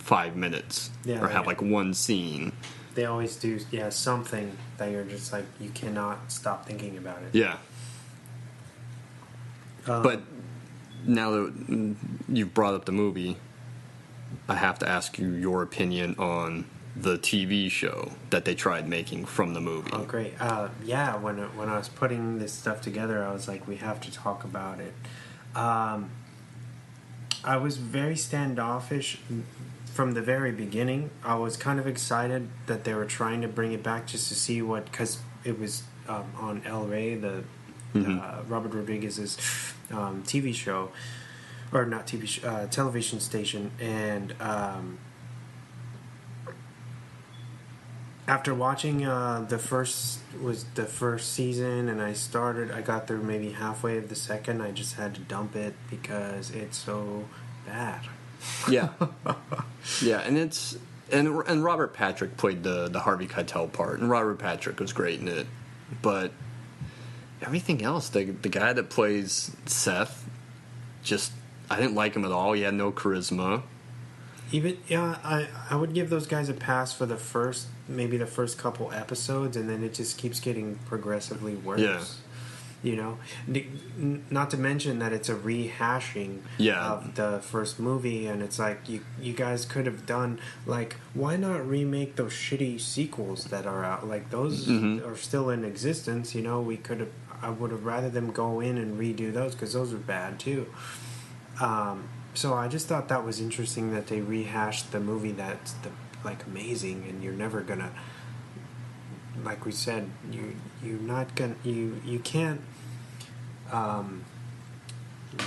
5 minutes or have like one scene. They always do, something that you're just like, you cannot stop thinking about it. Yeah. But now that you've brought up the movie, I have to ask you your opinion on the TV show that they tried making from the movie. Oh, great. When I was putting this stuff together, I was like, we have to talk about it. I was very standoffish from the very beginning. I was kind of excited that they were trying to bring it back just to see because it was on El Rey, the Robert Rodriguez's TV show, or not TV show, television station, and after watching the first season, and I got through maybe halfway of the second, I just had to dump it because it's so bad. Yeah, yeah, and Robert Patrick played the Harvey Keitel part, and Robert Patrick was great in it, but everything else, the guy that plays Seth, just I didn't like him at all. He had no charisma. I would give those guys a pass for the first couple episodes, and then it just keeps getting progressively worse. Yeah. You know, not to mention that it's a rehashing of the first movie, and it's like you guys could have done, like, why not remake those shitty sequels that are out? Like, those are still in existence. You know, I would have rather them go in and redo those because those are bad too. So I just thought that was interesting that they rehashed the movie that's amazing, and you're never gonna, like we said, you can't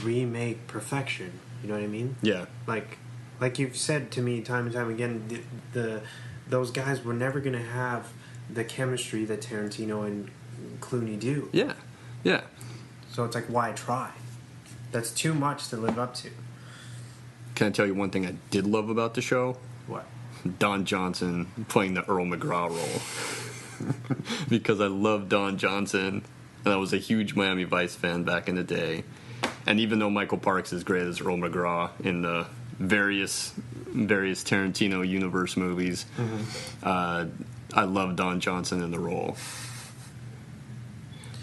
remake perfection. You know what I mean? Yeah. Like you've said to me time and time again, those guys were never gonna have the chemistry that Tarantino and Clooney do. Yeah. Yeah. So it's like, why try? That's too much to live up to. Can I tell you one thing I did love about the show? What? Don Johnson playing the Earl McGraw role. Because I love Don Johnson, and I was a huge Miami Vice fan back in the day. And even though Michael Parks is great as Earl McGraw in the various Tarantino universe movies, I love Don Johnson in the role.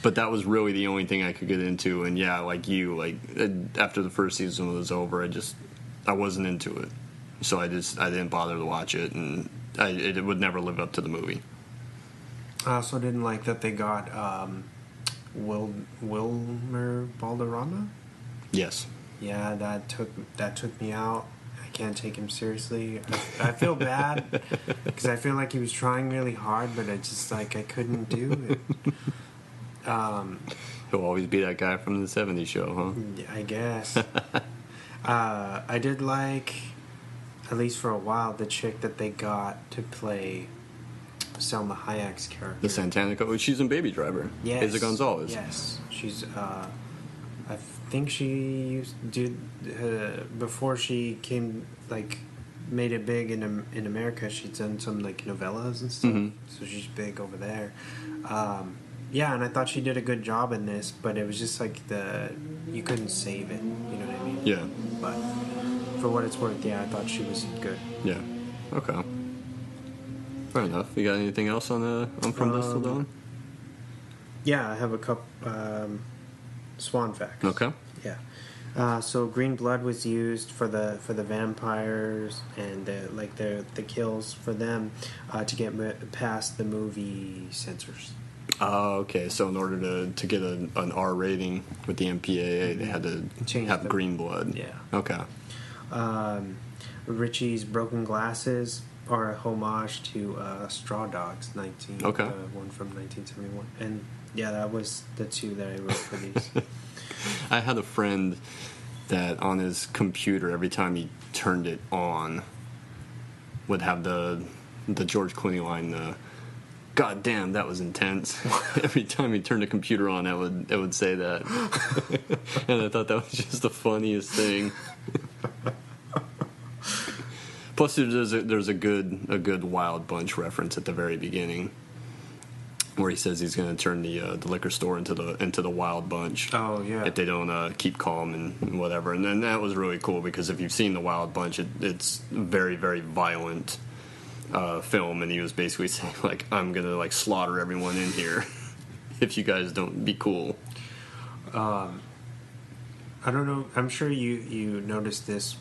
But that was really the only thing I could get into, and yeah, like you, after the first season was over, I wasn't into it, so I didn't bother to watch it, and it would never live up to the movie. I also didn't like that they got Wilmer Valderrama. Yes. Yeah, that took me out. I can't take him seriously. I feel bad because I feel like he was trying really hard, but I couldn't do it. He'll always be that guy from the '70s show, huh? I guess. I did like, at least for a while, the chick that they got to play Selma Hayek's character. The Santana. She's in Baby Driver. Yes. Isa Gonzalez. Yes. She's, I think she before she made it big in America, she'd done some, novellas and stuff. So she's big over there. Yeah, and I thought she did a good job in this, but it was just you couldn't save it. You know what I mean? Yeah. But for what it's worth, yeah, I thought she was good. Yeah. Okay. Fair enough. You got anything else on From Dusk Till Dawn? Yeah, I have a couple swan facts. Okay. Yeah. So green blood was used for the vampires and the kills for them to get past the movie censors. Oh, okay. So in order to get an R rating with the MPAA, they had to have green blood. Yeah. Okay. Richie's Broken Glasses are a homage to Straw Dogs, one from 1971. And yeah, that was the two that I wrote for these. I had a friend that on his computer, every time he turned it on, would have the George Clooney line, God damn, that was intense. Every time he turned the computer on, it would say that. And I thought that was just the funniest thing. Plus, there's a good Wild Bunch reference at the very beginning. where he says he's going to turn the liquor store into the Wild Bunch. Oh yeah. If they don't keep calm and whatever. And then that was really cool because if you've seen the Wild Bunch, it's very, very violent film, and he was basically saying like, I'm going to like slaughter everyone in here if you guys don't be cool. I don't know. I'm sure you noticed this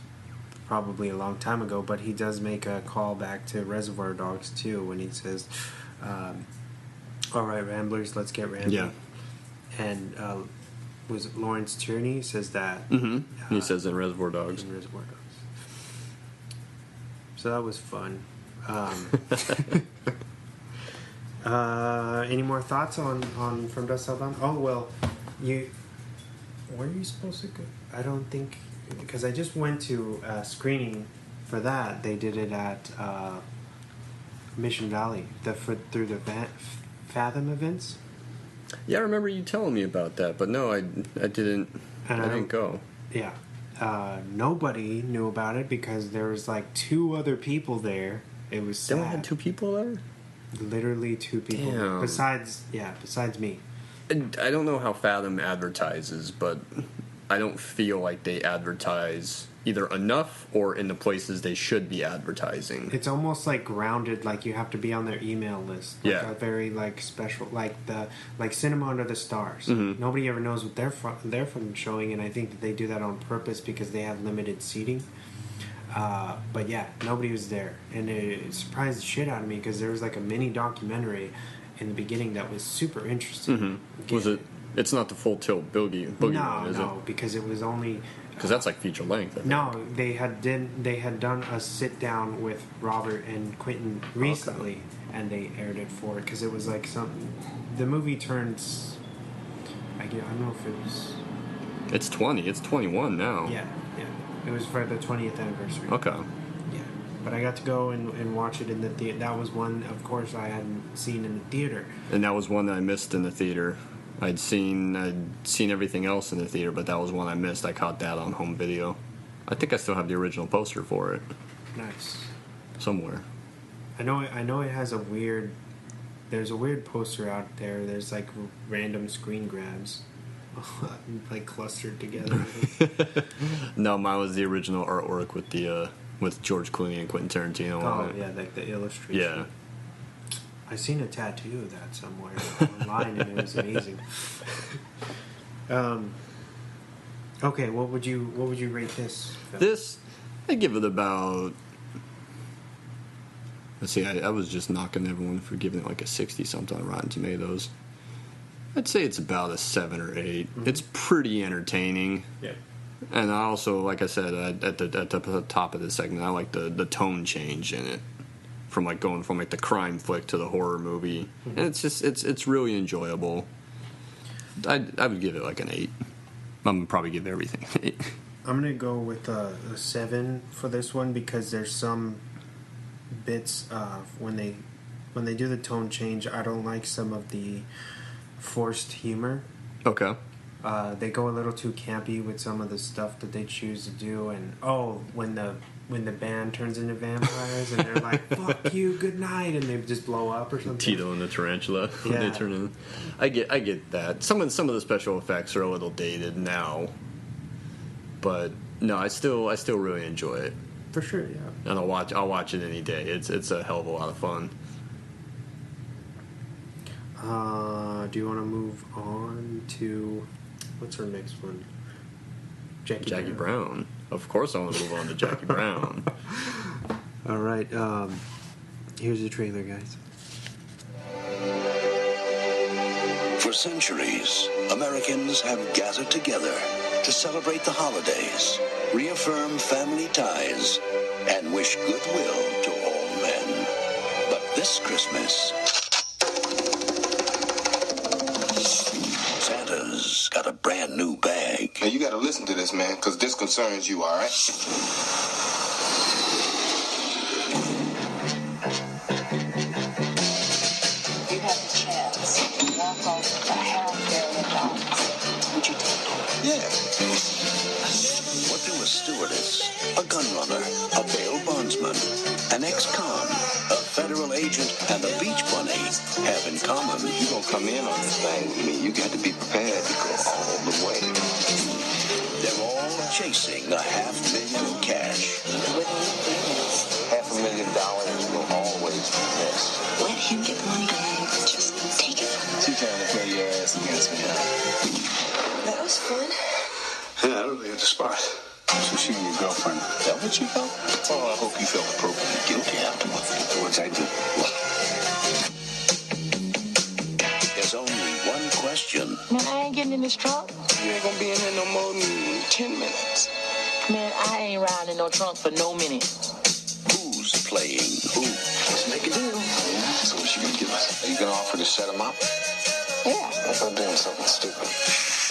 probably a long time ago, but he does make a call back to Reservoir Dogs too when he says, all right, Ramblers, let's get rambling. Yeah. And was it Lawrence Tierney says that? Mm-hmm. He says in Reservoir Dogs. In Reservoir Dogs. So that was fun. Any more thoughts on From Dusk Till Dawn? Oh well, where are you supposed to go? I don't think, because I just went to a screening for that. They did it at Mission Valley, through the Fathom events. Yeah, I remember you telling me about that, but no, I didn't. I didn't go. Yeah, nobody knew about it because there was like 2 other people there. It was sad. They only had 2 people there. Literally 2 people. Damn. Besides me. I don't know how Fathom advertises, but I don't feel like they advertise either enough or in the places they should be advertising. It's almost like grounded, like you have to be on their email list. Like yeah. A very like special, like Cinema Under the Stars. Mm-hmm. Nobody ever knows what they're from showing, and I think that they do that on purpose because they have limited seating. But yeah, nobody was there, and it surprised the shit out of me because there was like a mini documentary in the beginning that was super interesting. Mm-hmm. Was it? It's not the Full Tilt Boogie one, is it? No, because it was only. Because that's like feature length. No, they had done a sit down with Robert and Quentin recently, and they aired it for it because it was like something. The movie turns. I don't know if it was. It's 20. It's 21 now. Yeah. It was for the 20th anniversary. Okay. Yeah, but I got to go and watch it in the theater. That was one, of course, I hadn't seen in the theater. And that was one that I missed in the theater. I'd seen everything else in the theater, but that was one I missed. I caught that on home video. I think I still have the original poster for it. Nice. Somewhere. I know it has a weird. There's a weird poster out there. There's like random screen grabs, like clustered together. No, mine was the original artwork with George Clooney and Quentin Tarantino on it. Yeah, like the illustration. Yeah. I seen a tattoo of that somewhere online, and it was amazing. Okay, what would you rate this film? This, I give it about. Let's see, I was just knocking everyone for giving it like a 60-something on Rotten Tomatoes. I'd say it's about a 7 or 8. Mm-hmm. It's pretty entertaining. Yeah. And I also, like I said at the top of this segment, I like the tone change in it. From like going from like the crime flick to the horror movie, and it's just it's really enjoyable. I would give it like an 8. I'm gonna probably give everything an 8. I'm gonna go with a 7 for this one because there's some bits when they do the tone change. I don't like some of the forced humor. Okay. They go a little too campy with some of the stuff that they choose to do, and when the band turns into vampires and they're like, fuck you, good night, and they just blow up or something. Tito and the Tarantula. Yeah. They turn in. I get that. Some of the special effects are a little dated now. But no, I still really enjoy it. For sure, yeah. And I'll watch it any day. It's a hell of a lot of fun. Do you want to move on to what's our next one? Jackie Brown. Of course I want to move on to Jackie Brown. All right. Here's the trailer, guys. For centuries, Americans have gathered together to celebrate the holidays, reaffirm family ties, and wish goodwill to all men. But this Christmas, Santa's got a brand new bag. Now you gotta listen to this, man, because this concerns you, all right? You have the chance to walk off a half-billion dollars. Would you take it? Yeah. What do a stewardess, a gun runner, a bail bondsman, an ex-con, a federal agent, and the Beach Bunny have in common. You gonna come in on this thing with me? You got to be prepared to go all the way. They're all chasing $500,000 in cash. $500,000 will always be missed. Let him get the money, Dad. Just take it. She trying to play your ass against me, huh? That was fun. Yeah, I really at the spot. So she and your girlfriend. Is that what you felt? Oh, I hope you felt appropriately guilty afterwards. Afterwards, I did. There's only one question. Man, I ain't getting in this trunk. You ain't gonna be in here no more than 10 minutes. Man, I ain't riding in no trunk for no minute. Who's playing who? Let's make a deal. Yeah? So what's she gonna give us? Are you gonna offer to set him up? Yeah. I thought doing something stupid.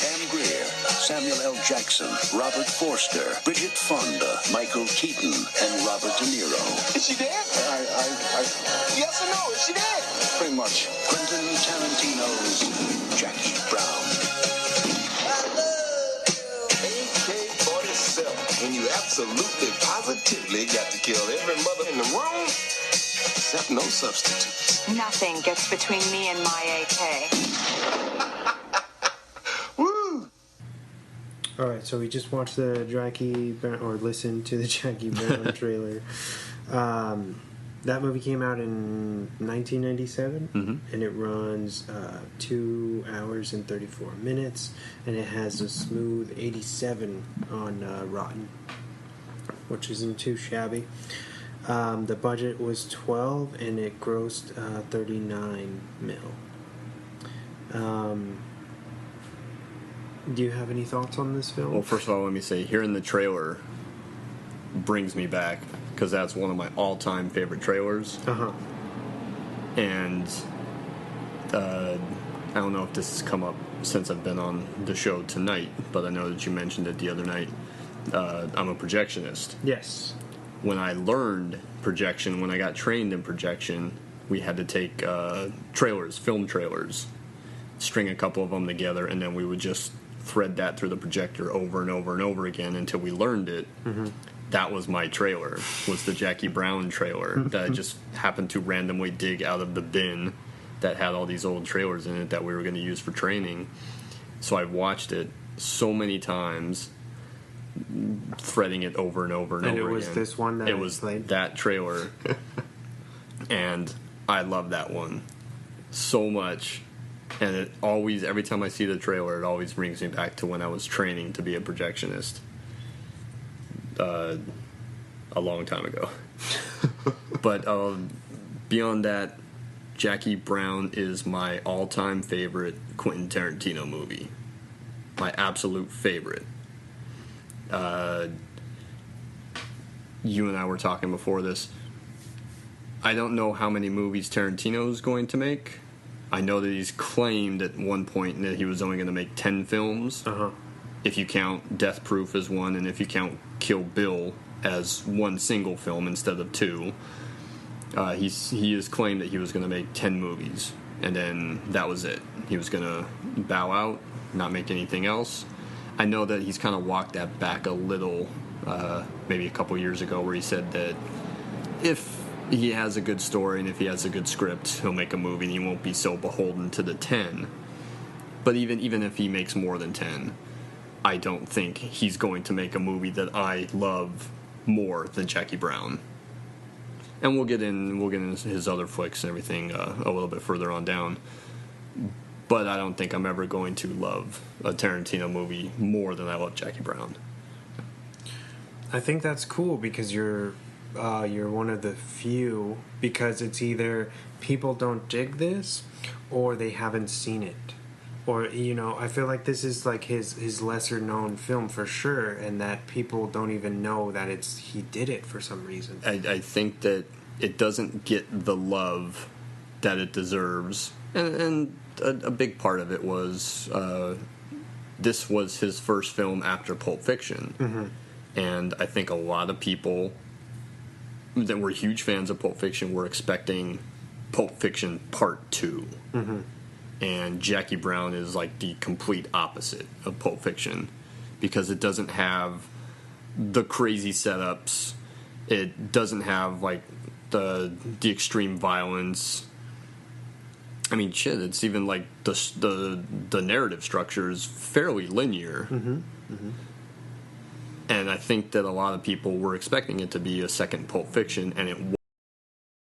Pam Grier, Samuel L. Jackson, Robert Forster, Bridget Fonda, Michael Keaton, and Robert De Niro. Is she dead? Yes or no? Is she dead? Pretty much. Quentin Tarantino's Jackie Brown. AK-47. When you absolutely, positively got to kill every mother in the room, except no substitutes. Nothing gets between me and my AK. Woo! All right, so we just watched the Jackie Brown, or listened to the Jackie Brown trailer. That movie came out in 1997, and it runs 2 hours and 34 minutes, and it has a smooth 87 on Rotten, which isn't too shabby. The budget was 12, and it grossed 39 mil. Do you have any thoughts on this film? Well, first of all, let me say, hearing the trailer brings me back, because that's one of my all-time favorite trailers. And I don't know if this has come up since I've been on the show tonight, but I know that you mentioned it the other night. I'm a projectionist. Yes. When I learned projection, when I got trained in projection, we had to take trailers, film trailers, string a couple of them together, and then we would just thread that through the projector over and over and over again until we learned it. That was my trailer, was the Jackie Brown trailer that I just happened to randomly dig out of the bin that had all these old trailers in it that we were going to use for training. So I've watched it so many times, threading it over and over and over again. And it was this one that it was played? That trailer. And I love that one so much. And it always, every time I see the trailer, it always brings me back to when I was training to be a projectionist. A long time ago. But beyond that, Jackie Brown is my all-time favorite Quentin Tarantino movie. My absolute favorite. You and I were talking before this. I don't know how many movies Tarantino is going to make. I know that he's claimed at one point that he was only going to make 10 films. If you count Death Proof as one, and if you count Kill Bill as one single film instead of 2. He has claimed that he was going to make 10 movies, and then that was it. He was going to bow out, not make anything else. I know that he's kind of walked that back a little, maybe a couple years ago, where he said that if he has a good story and if he has a good script, he'll make a movie and he won't be so beholden to the 10. But even if he makes more than 10, I don't think he's going to make a movie that I love more than Jackie Brown. And we'll get into his other flicks and everything a little bit further on down. But I don't think I'm ever going to love a Tarantino movie more than I love Jackie Brown. I think that's cool because you're one of the few, because it's either people don't dig this or they haven't seen it. Or, I feel like this is like his lesser known film for sure, and that people don't even know that he did it for some reason. I think that it doesn't get the love that it deserves. And a big part of it was this was his first film after Pulp Fiction. And I think a lot of people that were huge fans of Pulp Fiction were expecting Pulp Fiction Part 2. And Jackie Brown is like the complete opposite of Pulp Fiction, because it doesn't have the crazy setups. It doesn't have like the extreme violence. I mean, shit. It's even like the narrative structure is fairly linear. Mm-hmm. Mm-hmm. And I think that a lot of people were expecting it to be a second Pulp Fiction, and it